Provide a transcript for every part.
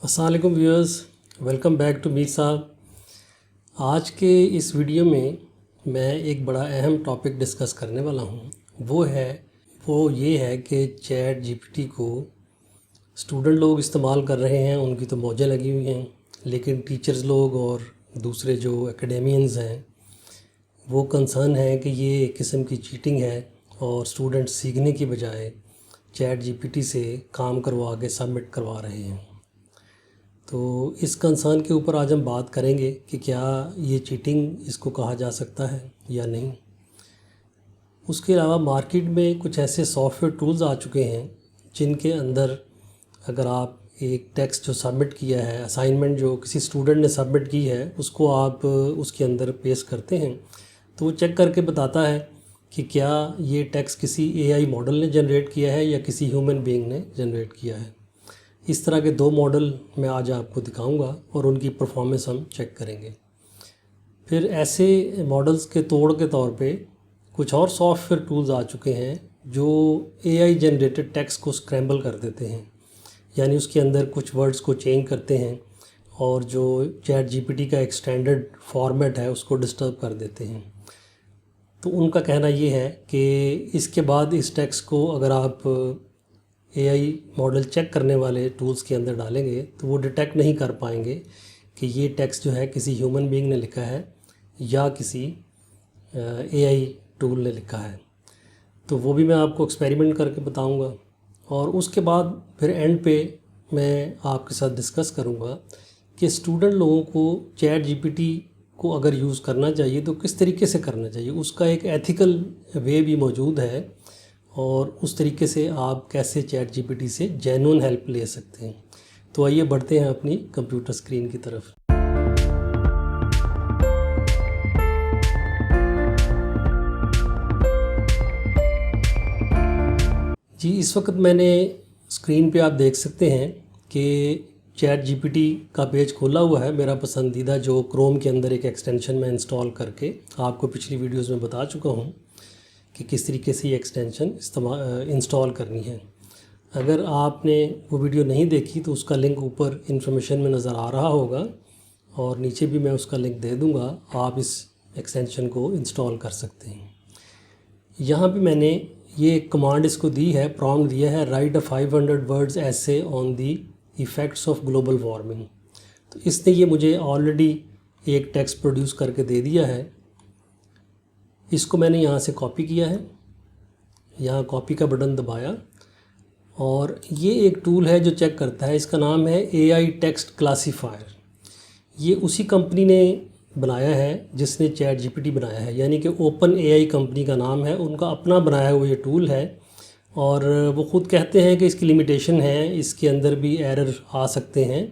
अस्सलाम वालेकुम viewers, welcome back to Mir Sahab. आज के इस वीडियो में मैं एक बड़ा अहम टॉपिक डिस्कस करने वाला हूँ। वो ये है कि चैट जीपीटी को स्टूडेंट लोग इस्तेमाल कर रहे हैं, उनकी तो मौजें लगी हुई हैं, लेकिन टीचर्स लोग और दूसरे जो एकेडमियंस हैं वो कंसर्न है कि ये एक किस्म की चीटिंग है और स्टूडेंट सीखने की बजाय चैट जीपीटी से काम करवा के सबमिट करवा रहे हैं। तो इस कंसर्न के ऊपर आज हम बात करेंगे कि क्या ये चीटिंग इसको कहा जा सकता है या नहीं। उसके अलावा मार्केट में कुछ ऐसे सॉफ्टवेयर टूल्स आ चुके हैं जिनके अंदर अगर आप एक टेक्स्ट जो सबमिट किया है, असाइनमेंट जो किसी स्टूडेंट ने सबमिट की है, उसको आप उसके अंदर पेस्ट करते हैं तो वो चेक करके बताता है कि क्या ये टेक्स्ट किसी एआई मॉडल ने जनरेट किया है या किसी ह्यूमन बीइंग ने जनरेट किया है। इस तरह के दो मॉडल मैं आज आपको दिखाऊंगा और उनकी परफॉर्मेंस हम चेक करेंगे। फिर ऐसे मॉडल्स के तोड़ के तौर पे कुछ और सॉफ्टवेयर टूल्स आ चुके हैं जो एआई जनरेटेड टेक्स्ट को स्क्रैम्बल कर देते हैं, यानी उसके अंदर कुछ वर्ड्स को चेंज करते हैं और जो चैट जीपीटी का एक स्टैंडर्ड फॉर्मेट है उसको डिस्टर्ब कर देते हैं। तो उनका कहना ये है कि इसके बाद इस टेक्स्ट को अगर आप एआई मॉडल चेक करने वाले टूल्स के अंदर डालेंगे तो वो डिटेक्ट नहीं कर पाएंगे कि ये टेक्स्ट जो है किसी ह्यूमन बीइंग ने लिखा है या किसी एआई टूल ने लिखा है। तो वो भी मैं आपको एक्सपेरिमेंट करके बताऊंगा और उसके बाद फिर एंड पे मैं आपके साथ डिस्कस करूंगा कि स्टूडेंट लोगों को चैट जीपीटी को अगर यूज़ करना चाहिए तो किस तरीके से करना चाहिए। उसका एक एथिकल वे भी मौजूद है और उस तरीके से आप कैसे चैट जीपीटी से जेन्युइन हेल्प ले सकते हैं। तो आइए बढ़ते हैं अपनी कंप्यूटर स्क्रीन की तरफ। जी, इस वक्त मैंने स्क्रीन पे आप देख सकते हैं कि चैट जीपीटी का पेज खोला हुआ है, मेरा पसंदीदा जो क्रोम के अंदर एक एक्सटेंशन मैं इंस्टॉल करके आपको पिछली वीडियोज़ में बता चुका हूँ कि किस तरीके से ये एक्सटेंशन इंस्टॉल करनी है। अगर आपने वो वीडियो नहीं देखी तो उसका लिंक ऊपर इन्फॉर्मेशन में नज़र आ रहा होगा और नीचे भी मैं उसका लिंक दे दूँगा, आप इस एक्सटेंशन को इंस्टॉल कर सकते हैं। यहाँ पे मैंने ये कमांड इसको दी है, प्रॉम्प्ट दिया है, राइट अ 500 वर्ड्स ऐसे on the effects of global warming. तो इसने ये मुझे ऑलरेडी एक टेक्स्ट प्रोड्यूस करके दे दिया है। इसको मैंने यहाँ से कॉपी किया है, यहाँ कॉपी का बटन दबाया और ये एक टूल है जो चेक करता है। इसका नाम है एआई टेक्स्ट क्लासीफायर। ये उसी कंपनी ने बनाया है जिसने चैट जीपीटी बनाया है, यानी कि ओपन एआई कंपनी का नाम है, उनका अपना बनाया हुआ ये टूल है। और वो ख़ुद कहते हैं कि इसकी लिमिटेशन है, इसके अंदर भी एरर आ सकते हैं।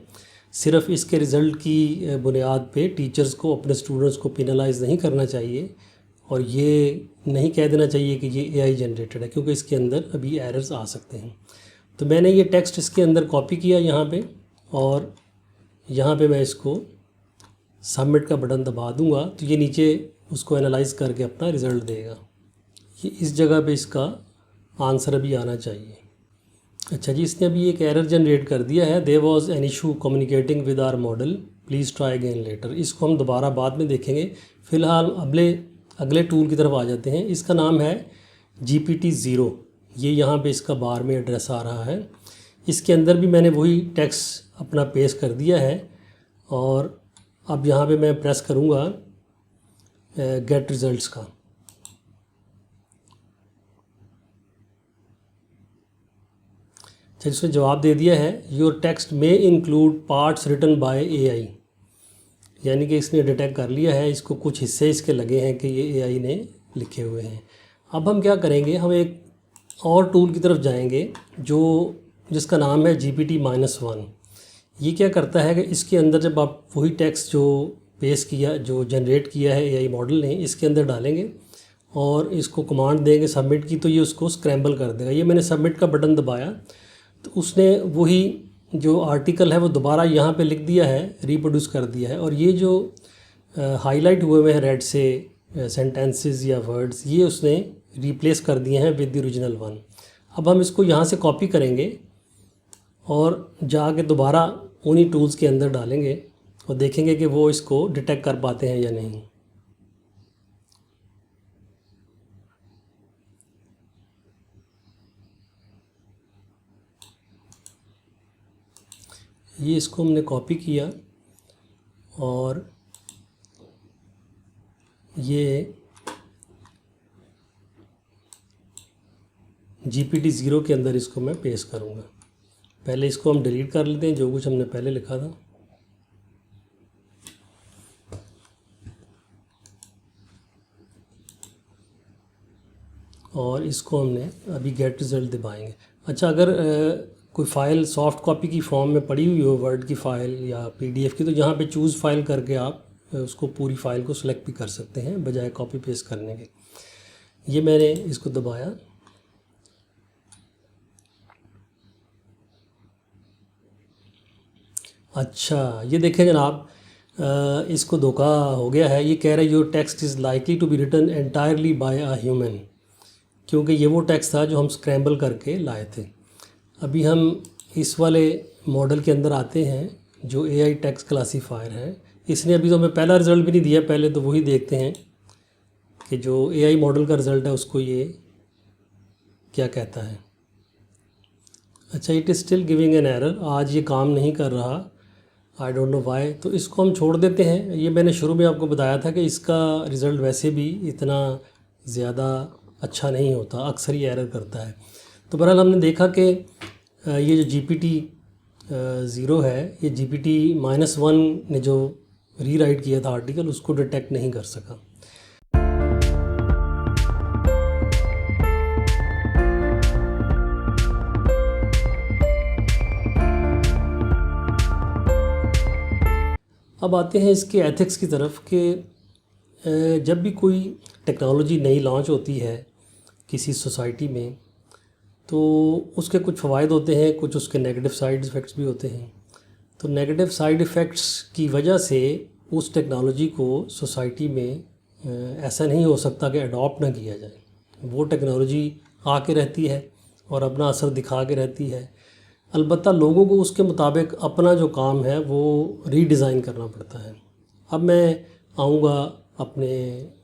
सिर्फ़ इसके रिज़ल्ट की बुनियाद पे टीचर्स को अपने स्टूडेंट्स को पेनलाइज़ नहीं करना चाहिए और ये नहीं कह देना चाहिए कि ये एआई जनरेटेड है, क्योंकि इसके अंदर अभी एरर्स आ सकते हैं। तो मैंने ये टेक्स्ट इसके अंदर कॉपी किया यहाँ पे और यहाँ पे मैं इसको सबमिट का बटन दबा दूँगा तो ये नीचे उसको एनालाइज करके अपना रिज़ल्ट देगा। ये इस जगह पे इसका आंसर अभी आना चाहिए। अच्छा जी, इसने अभी एक एरर जनरेट कर दिया है, there was an issue communicating with our model, please try again later. इसको हम दोबारा बाद में देखेंगे। फ़िलहाल अगले टूल की तरफ आ जाते हैं। इसका नाम है GPT-0। ये यहाँ पे इसका बार में एड्रेस आ रहा है। इसके अंदर भी मैंने वही टेक्स्ट अपना पेस्ट कर दिया है और अब यहाँ पे मैं प्रेस करूँगा गेट रिज़ल्ट्स का। इसने जवाब दे दिया है, your text may include parts written by AI, यानी कि इसने डिटेक्ट कर लिया है, इसको कुछ हिस्से इसके लगे हैं कि ये एआई ने लिखे हुए हैं। अब हम क्या करेंगे, हम एक और टूल की तरफ जाएंगे जिसका नाम है GPT-1। ये क्या करता है कि इसके अंदर जब आप वही टेक्स्ट जो पेस्ट किया, जो जनरेट किया है एआई मॉडल ने, इसके अंदर डालेंगे और इसको कमांड देंगे सबमिट की, तो ये उसको स्क्रैम्बल कर देगा। ये मैंने सबमिट का बटन दबाया तो उसने वही जो आर्टिकल है वो दोबारा यहाँ पे लिख दिया है, रिप्रोड्यूस कर दिया है। और ये जो हाईलाइट हुए हुए हैं रेड से सेंटेंसेस या वर्ड्स, ये उसने रिप्लेस कर दिए हैं विद द ओरिजिनल वन। अब हम इसको यहाँ से कॉपी करेंगे और जाके दोबारा उन्हीं टूल्स के अंदर डालेंगे और देखेंगे कि वो इसको डिटेक्ट कर पाते हैं या नहीं। ये इसको हमने कॉपी किया और ये GPT-0 के अंदर इसको मैं पेस्ट करूँगा। पहले इसको हम डिलीट कर लेते हैं जो कुछ हमने पहले लिखा था। और इसको हमने अभी गेट रिज़ल्ट दबाएंगे। अच्छा, अगर कोई फ़ाइल सॉफ्ट कॉपी की फॉर्म में पड़ी हुई हो, वर्ड की फ़ाइल या PDF की, तो यहाँ पे चूज़ फाइल करके आप उसको पूरी फ़ाइल को सिलेक्ट भी कर सकते हैं बजाय कॉपी पेस्ट करने के। ये मैंने इसको दबाया। अच्छा, ये देखें जनाब, इसको धोखा हो गया है। ये कह रहा है your text is likely to be written entirely by a human, क्योंकि ये वो टेक्स्ट था जो हम स्क्रैम्बल करके लाए थे। अभी हम इस वाले मॉडल के अंदर आते हैं जो AI टेक्स्ट क्लासीफायर है। इसने अभी तो हमें पहला रिज़ल्ट भी नहीं दिया, पहले तो वही देखते हैं कि जो AI मॉडल का रिज़ल्ट है उसको ये क्या कहता है। अच्छा, it is still giving an error, आज ये काम नहीं कर रहा, आई डोंट नो वाई। तो इसको हम छोड़ देते हैं। ये मैंने शुरू में आपको बताया था कि इसका रिज़ल्ट वैसे भी इतना ज़्यादा अच्छा नहीं होता, अक्सर ही एरर करता है। तो बहरहाल हमने देखा कि ये जो GPT-0 है, ये GPT-1 ने जो रीराइट किया था आर्टिकल, उसको डिटेक्ट नहीं कर सका। अब आते हैं इसके एथिक्स की तरफ कि जब भी कोई टेक्नोलॉजी नई लॉन्च होती है किसी सोसाइटी में, तो उसके कुछ फ़वाइद होते हैं, कुछ उसके नेगेटिव साइड इफ़ेक्ट्स भी होते हैं। तो नेगेटिव साइड इफ़ेक्ट्स की वजह से उस टेक्नोलॉजी को सोसाइटी में ऐसा नहीं हो सकता कि अडॉप्ट ना किया जाए। वो टेक्नोलॉजी आके रहती है और अपना असर दिखा के रहती है। अलबत्ता लोगों को उसके मुताबिक अपना जो काम है वो रीडिज़ाइन करना पड़ता है। अब मैं आऊँगा अपने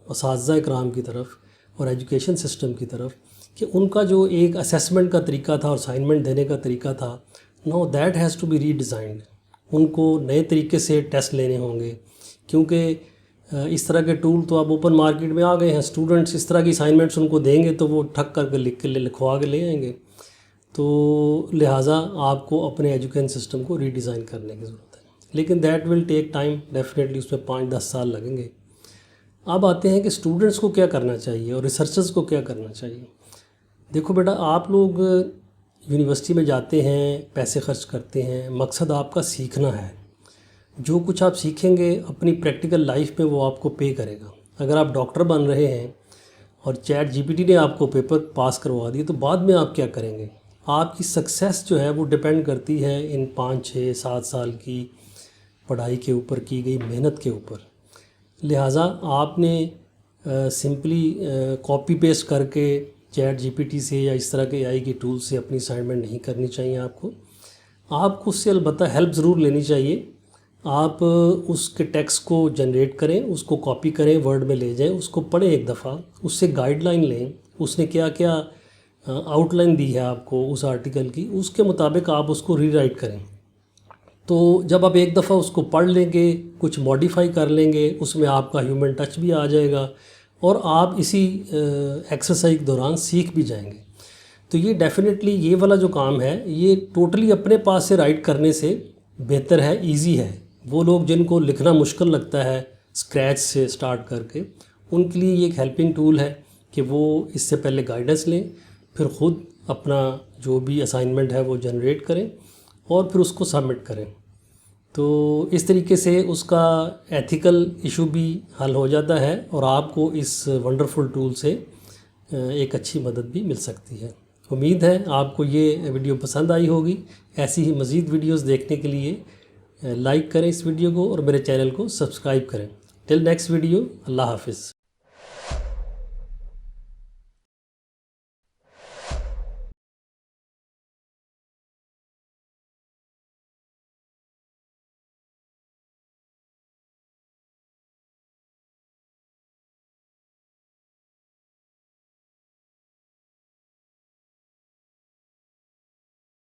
असातिज़ा इकराम की तरफ और एजुकेशन सिस्टम की तरफ कि उनका जो एक असेसमेंट का तरीका था और असाइनमेंट देने का तरीका था, no that has to be redesigned. उनको नए तरीके से टेस्ट लेने होंगे, क्योंकि इस तरह के टूल तो अब ओपन मार्केट में आ गए हैं। स्टूडेंट्स इस तरह की असाइनमेंट्स उनको देंगे तो वो ठक करके लिखवा के ले आएंगे। तो लिहाजा आपको अपने एजुकेशन सिस्टम को रीडिज़ाइन करने की ज़रूरत है, लेकिन that will take time, definitely उसमें 5-10 साल लगेंगे। अब आते हैं कि स्टूडेंट्स को क्या करना चाहिए और रिसर्चर्स को क्या करना चाहिए। देखो बेटा, आप लोग यूनिवर्सिटी में जाते हैं, पैसे खर्च करते हैं, मकसद आपका सीखना है। जो कुछ आप सीखेंगे अपनी प्रैक्टिकल लाइफ में वो आपको पे करेगा। अगर आप डॉक्टर बन रहे हैं और ChatGPT ने आपको पेपर पास करवा दिए, तो बाद में आप क्या करेंगे? आपकी सक्सेस जो है वो डिपेंड करती है इन 5-6-7 साल की पढ़ाई के ऊपर, की गई मेहनत के ऊपर। लिहाजा आपने सिंपली कॉपी पेस्ट करके ChatGPT से या इस तरह के AI के टूल से अपनी असाइनमेंट नहीं करनी चाहिए। आपको उससे अलबत्ता हेल्प ज़रूर लेनी चाहिए। आप उसके टेक्स्ट को जनरेट करें, उसको कॉपी करें, वर्ड में ले जाएं, उसको पढ़ें एक दफ़ा, उससे गाइडलाइन लें, उसने क्या क्या आउटलाइन दी है आपको उस आर्टिकल की, उसके मुताबिक आप उसको रीराइट करें। तो जब आप एक दफ़ा उसको पढ़ लेंगे, कुछ मॉडिफाई कर लेंगे, उसमें आपका ह्यूमन टच भी आ जाएगा और आप इसी एक्सरसाइज के दौरान सीख भी जाएंगे। तो ये डेफिनेटली ये वाला जो काम है ये टोटली अपने पास से राइट करने से बेहतर है, इजी है। वो लोग जिनको लिखना मुश्किल लगता है स्क्रैच से स्टार्ट करके, उनके लिए ये एक हेल्पिंग टूल है कि वो इससे पहले गाइडेंस लें, फिर ख़ुद अपना जो भी असाइनमेंट है वो जनरेट करें और फिर उसको सबमिट करें। तो इस तरीके से उसका एथिकल इशू भी हल हो जाता है और आपको इस वंडरफुल टूल से एक अच्छी मदद भी मिल सकती है। उम्मीद है आपको ये वीडियो पसंद आई होगी। ऐसी ही मज़ीद वीडियोस देखने के लिए लाइक करें इस वीडियो को और मेरे चैनल को सब्सक्राइब करें। टिल नेक्स्ट वीडियो, अल्लाह हाफिज़।